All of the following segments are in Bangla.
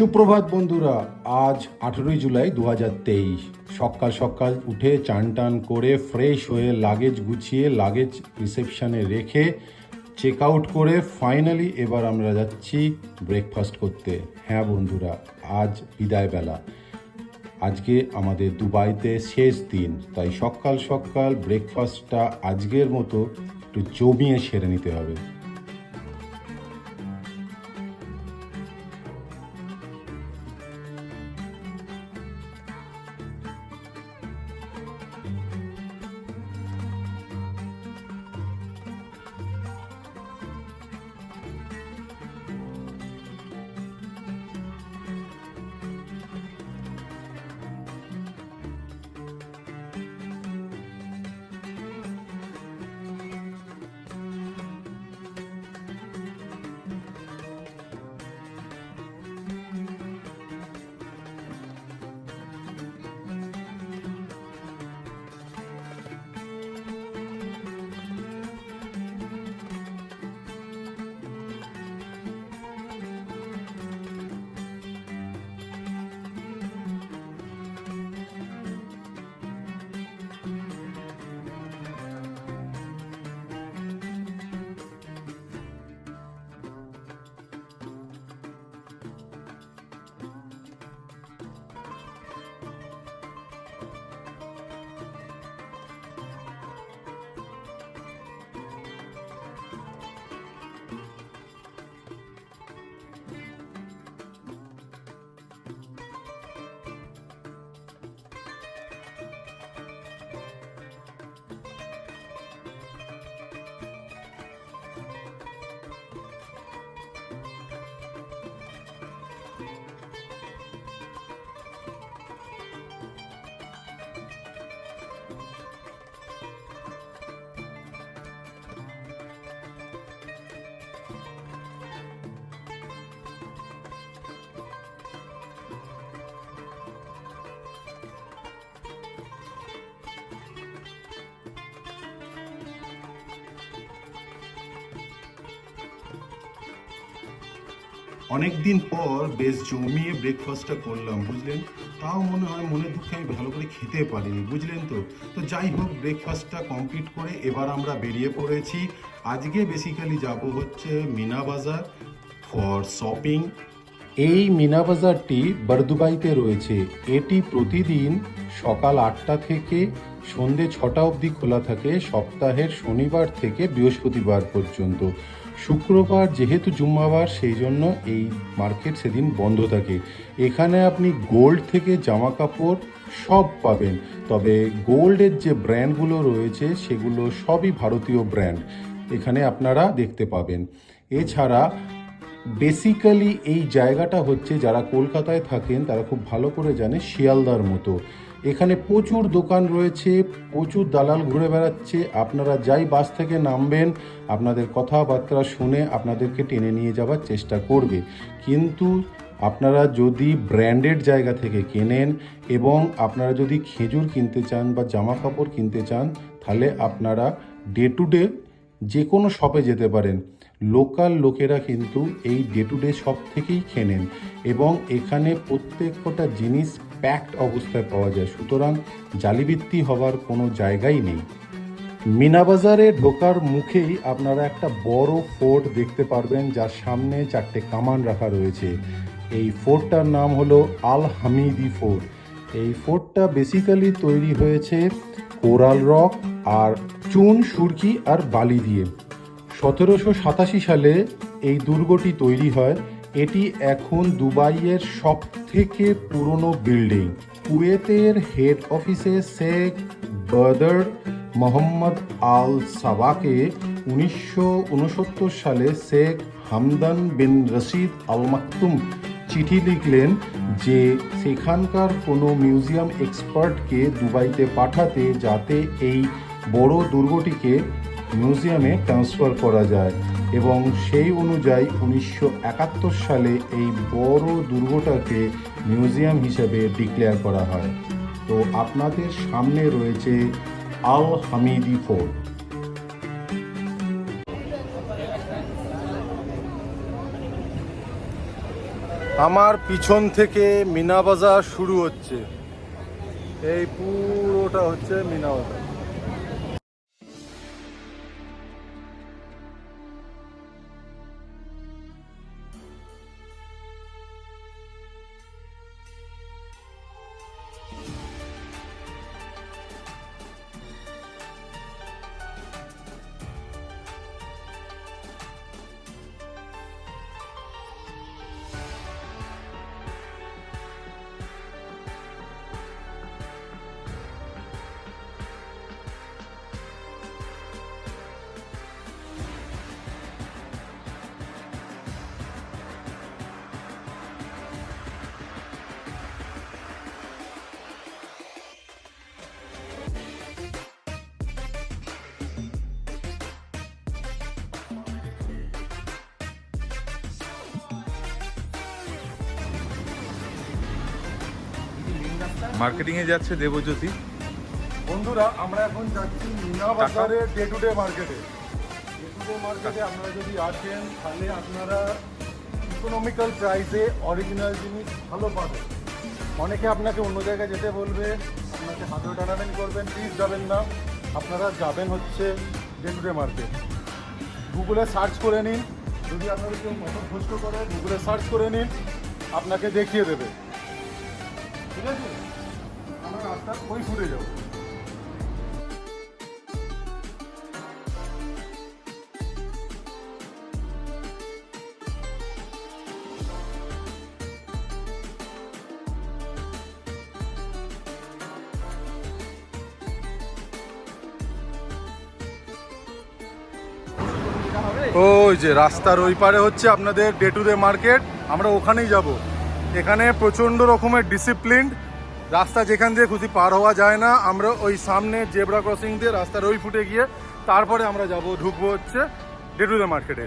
সুপ্রভাত বন্ধুরা, আজ 18 জুলাই 2023। সকাল সকাল উঠে চান টান করে ফ্রেশ হয়ে লাগেজ গুছিয়ে লাগেজ রিসেপশনে রেখে চেক আউট করে ফাইনালি এবার আমরা যাচ্ছি ব্রেকফাস্ট করতে। হ্যাঁ বন্ধুরা, আজ বিদায়বেলা। আজকে আমাদের দুবাইতে শেষ দিন, তাই সকাল সকাল ব্রেকফাস্টটা আজকের মতো একটু জমিয়ে সেরে নিতে হবে। অনেক দিন পর বেশ জমিয়ে ব্রেকফাস্টটা করলাম, বুঝলেন। তাও মনে হয় মনের দুঃখে আমি ভালো করে খেতে পারিনি, বুঝলেন তো। যাই হোক, ব্রেকফাস্টটা কমপ্লিট করে এবার আমরা বেরিয়ে পড়েছি। আজকে বেসিক্যালি যাব হচ্ছে মিনা বাজার ফর শপিং। এই মিনা বাজারটি বারদুবাইতে রয়েছে। এটি প্রতিদিন সকাল 8টা থেকে সন্ধে 6টা অবধি খোলা থাকে, সপ্তাহের শনিবার থেকে বৃহস্পতিবার পর্যন্ত। শুক্রবার যেহেতু জুম্মাবার, সেই জন্য এই মার্কেট সেদিন বন্ধ থাকে। এখানে আপনি গোল্ড থেকে জামা কাপড় সব পাবেন, তবে গোল্ডের যে ব্র্যান্ডগুলো রয়েছে সেগুলো সবই ভারতীয় ব্র্যান্ড এখানে আপনারা দেখতে পাবেন। এছাড়া বেসিক্যালি এই জায়গাটা হচ্ছে, যারা কলকাতায় থাকেন তারা খুব ভালো করে জানে, শিয়ালদার মতো। এখানে প্রচুর দোকান রয়েছে, প্রচুর দালাল ঘুরে বেড়াচ্ছে। আপনারা যাই বাস থেকে নামবেন, আপনাদের কথাবার্তা শুনে আপনাদেরকে টেনে নিয়ে যাওয়ার চেষ্টা করবে। কিন্তু আপনারা যদি ব্র্যান্ডেড জায়গা থেকে কেনেন এবং আপনারা যদি খেজুর কিনতে চান বা জামা কাপড় কিনতে চান, তাহলে আপনারা ডে টু ডে যে কোনো শপে যেতে পারেন। লোকাল লোকেরা কিন্তু এই ডে টু ডে শপ থেকেই কেনেন এবং এখানে প্রত্যেকটা জিনিস প্যাকড অবস্থায় পাওয়া যায়, সুতরাং জালিবিত্তি হওয়ার কোনো জায়গাই নেই। মিনা বাজারে ঢোকার মুখেই আপনারা একটা বড় ফোর্ট দেখতে পারবেন, যার সামনে 4টে কামান রাখা রয়েছে। এই ফোর্টটার নাম হলো আল হামিদি ফোর্ট। এই ফোর্টটা বেসিক্যালি তৈরি হয়েছে কোরাল রক আর চুন, সুরকি আর বালি দিয়ে। 1787 সালে এই দুর্গটি তৈরি হয়। এটি এখন দুবাইয়ের সব থেকে পুরনো বিল্ডিং। কুয়েতের হেড অফিসে শেখ বদর মোহাম্মদ আল সাবাকে 1969 সালে শেখ হামদান বিন রশিদ আল মাকতুম চিঠি লিখলেন যে সেখানকার কোনো মিউজিয়াম এক্সপার্টকে দুবাইতে পাঠাতে, যাতে এই বড় দুর্গটিকে মিউজিয়ামে ট্রান্সফার করা যায়। এবং সেই অনুযায়ী 1971 সালে এই বড় দুর্গটাকে মিউজিয়াম হিসেবে ডিক্লেয়ার করা হয়। তো আপনাদের সামনে রয়েছে আল হামিদি ফোর্ট। আমার পিছন থেকে মিনা বাজার শুরু হচ্ছে, এই পুরোটা হচ্ছে মিনা বাজার। মার্কেটিং এ যাচ্ছে দেবজ্যোতি। বন্ধুরা, আমরা এখন যাচ্ছি মিনা বাজারে ডে টু ডে মার্কেটে। ডে টু ডে মার্কেটে আপনারা যদি আসেন তাহলে আপনারা ইকোনমিক্যাল প্রাইসে অরিজিনাল জিনিস ভালো পাবেন। অনেকে আপনাকে অন্য জায়গায় যেতে বলবে, আপনাকে হাতেও টানাটানি করবেন, প্লিজ যাবেন না। আপনারা যাবেন হচ্ছে ডে টু ডে মার্কেট। গুগলে সার্চ করে নিন, যদি আপনাদের কেউ মতভ্রষ্ট করে গুগলে সার্চ করে নিন, আপনাকে দেখিয়ে দেবে। ঠিক আছে, আমরা রাস্তার ওই ঘুরে যাবো। ওই যে রাস্তার ওই পারে হচ্ছে আপনাদের ডে টু ডে মার্কেট, আমরা ওখানেই যাব। এখানে প্রচণ্ড রকমের ডিসিপ্লিনড, রাস্তা যেখান দিয়ে খুশি পার হওয়া যায় না। আমরা ওই সামনে জেব্রা ক্রসিং দিয়ে রাস্তার ওই ফুটে গিয়ে তারপরে আমরা যাব, ঢুকবো হচ্ছে ডে টু ডে মার্কেটে।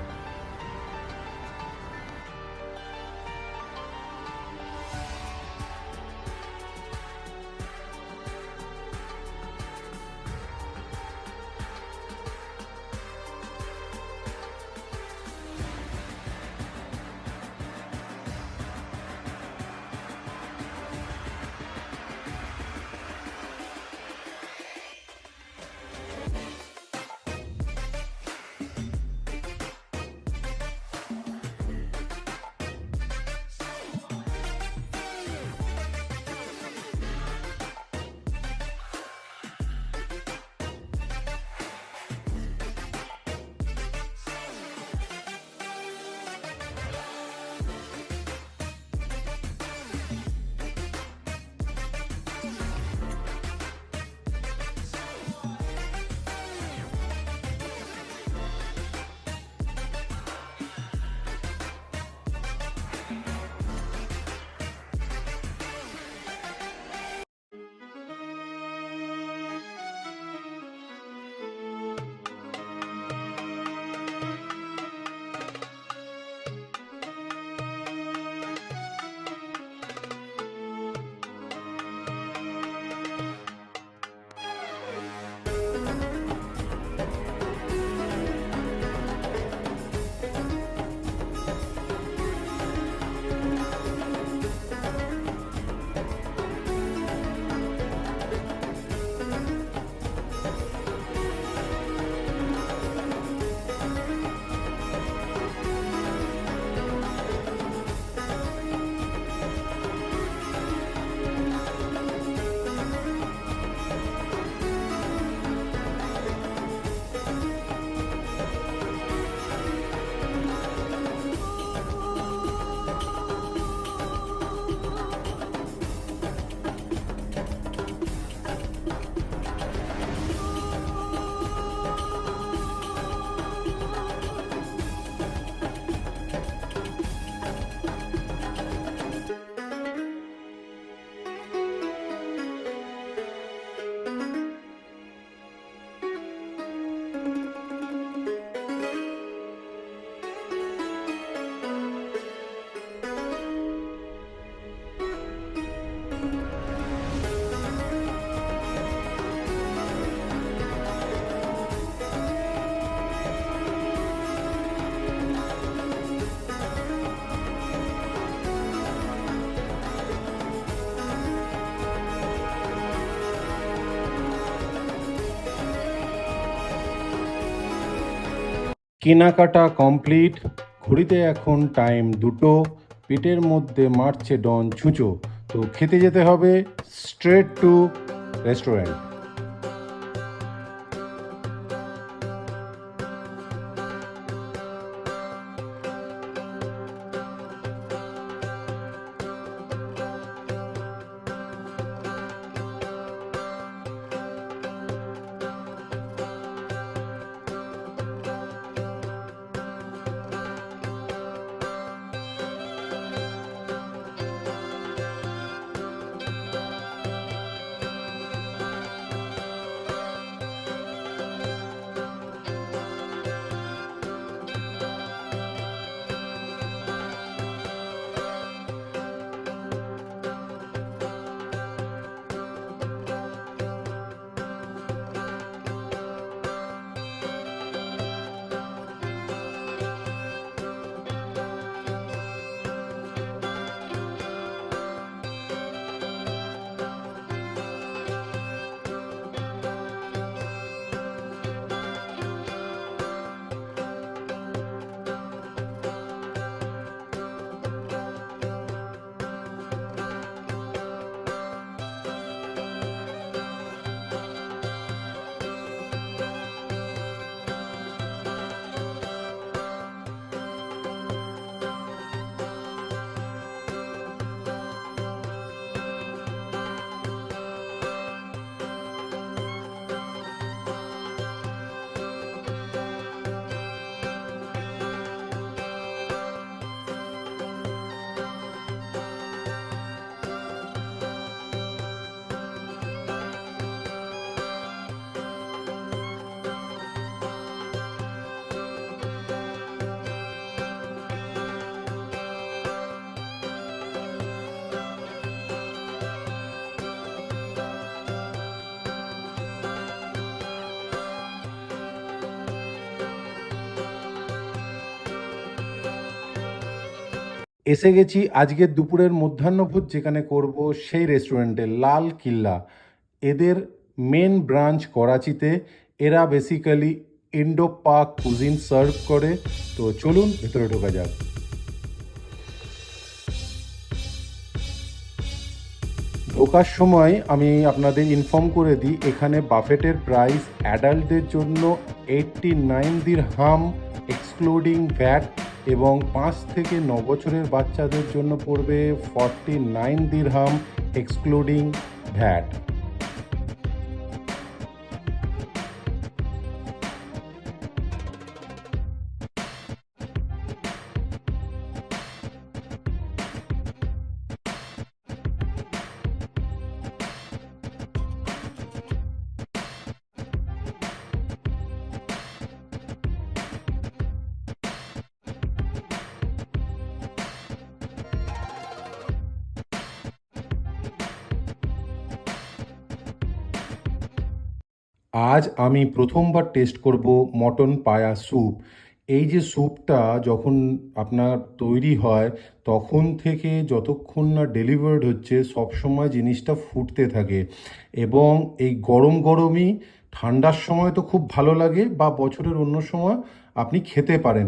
কেনাকাটা কমপ্লিট। ঘড়িতে এখন টাইম 2টো। পেটের মধ্যে মারছে ডন ছুঁচো। তো খেতে যেতে হবে স্ট্রেট টু রেস্টুরেন্ট। এসে গেছি আজকের দুপুরের মধ্যাহ্নভোজ যেখানে করব সেই রেস্টুরেন্টে, লাল কিল্লা। এদের মেন ব্রাঞ্চ করাচিতে। এরা basically Indo Pak cuisine serve করে। তো চলুন ভেতরে ঢোকা যাক। ঢোকার সময় আমি আপনাদের ইনফর্ম করে দিই, এখানে বাফেটের প্রাইস অ্যাডাল্টদের জন্য 89 দিরহাম এক্সক্লুডিং ভ্যাট, এবং 5 থেকে 9 বছরের বাচ্চাদের জন্য পড়বে 49 দিরহাম এক্সক্লুডিং ভ্যাট। আজ আমি প্রথমবার টেস্ট করব মটন পায়া স্যুপ। এই যে স্যুপটা যখন আপনার তৈরি হয় তখন থেকে যতক্ষণ না ডেলিভার্ড হচ্ছে সবসময় জিনিসটা ফুটতে থাকে, এবং এই গরম গরমই ঠান্ডার সময় তো খুব ভালো লাগে, বা বছরের অন্য সময় আপনি খেতে পারেন।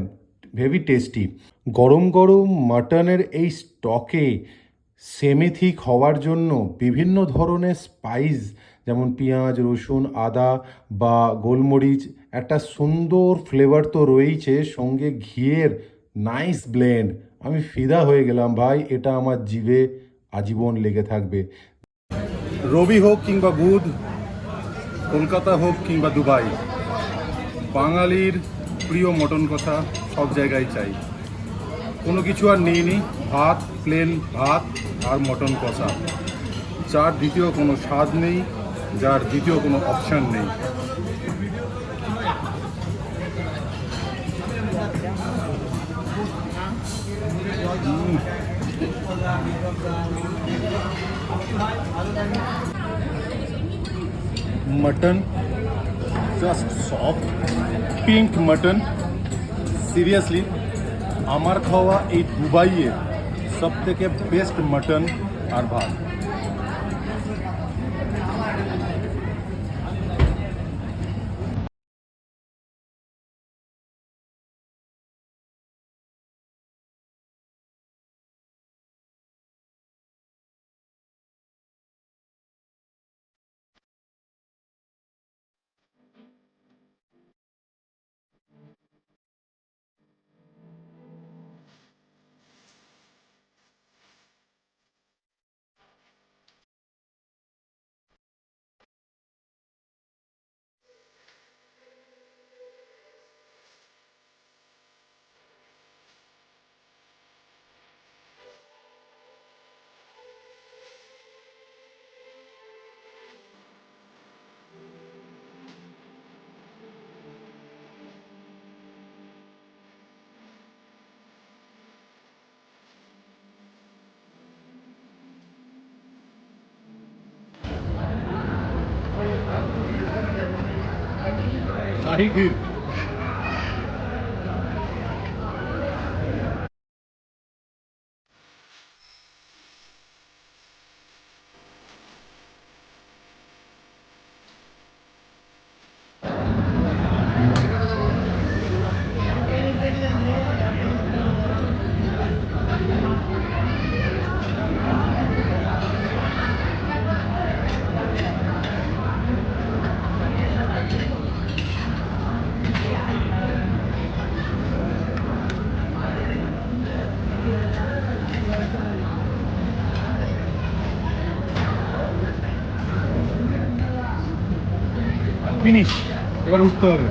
Very tasty. গরম গরম মাটনের এই স্টকে সেমি থিক হওয়ার জন্য বিভিন্ন ধরনের স্পাইস যেমন পেঁয়াজ, রসুন, আদা বা গোলমরিচ, একটা সুন্দর ফ্লেভার তো রয়েছে, সঙ্গে ঘিয়ের নাইস ব্লেন্ড। আমি ফিদা হয়ে গেলাম ভাই, এটা আমার জিভে আজীবন লেগে থাকবে। রবি হোক কিংবা বুধ, কলকাতা হোক কিংবা দুবাই, বাঙালির প্রিয় মটন কষা সব জায়গায় চাই। কোনো কিছু আর নেই, ভাত, প্লেন ভাত আর মটন কষা, যার দ্বিতীয় কোনো স্বাদ নেই, যার দ্বিতীয় কোনো অপশান নেই। Mutton just soft pink mutton. Seriously আমার খাওয়া এই দুবাইয়ের সব থেকে বেস্ট মটন আর ভাত। শাহী ক্ষীর। ফিনিশ, এবার উঠতে হবে।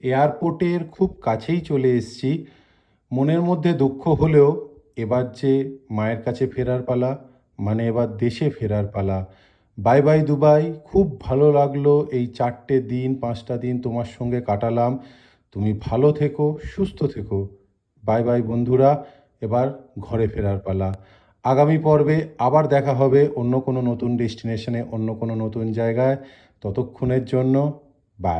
এয়ারপোর্টের খুব কাছেই চলে এসেছি। মনের মধ্যে দুঃখ হলেও এবার যে মায়ের কাছে ফেরার পালা, মানে এবার দেশে ফেরার পালা। Bye bye Dubai. খুব ভালো লাগলো এই 4টে দিন 5টা দিন তোমার সঙ্গে কাটালাম। তুমি ভালো থেকো, সুস্থ থেকো। বাই বাই বন্ধুরা, এবার ঘরে ফেরার পালা। আগামী পর্বে আবার দেখা হবে অন্য কোনো নতুন ডেস্টিনেশনে, অন্য কোনো নতুন জায়গায়। ততক্ষণের জন্য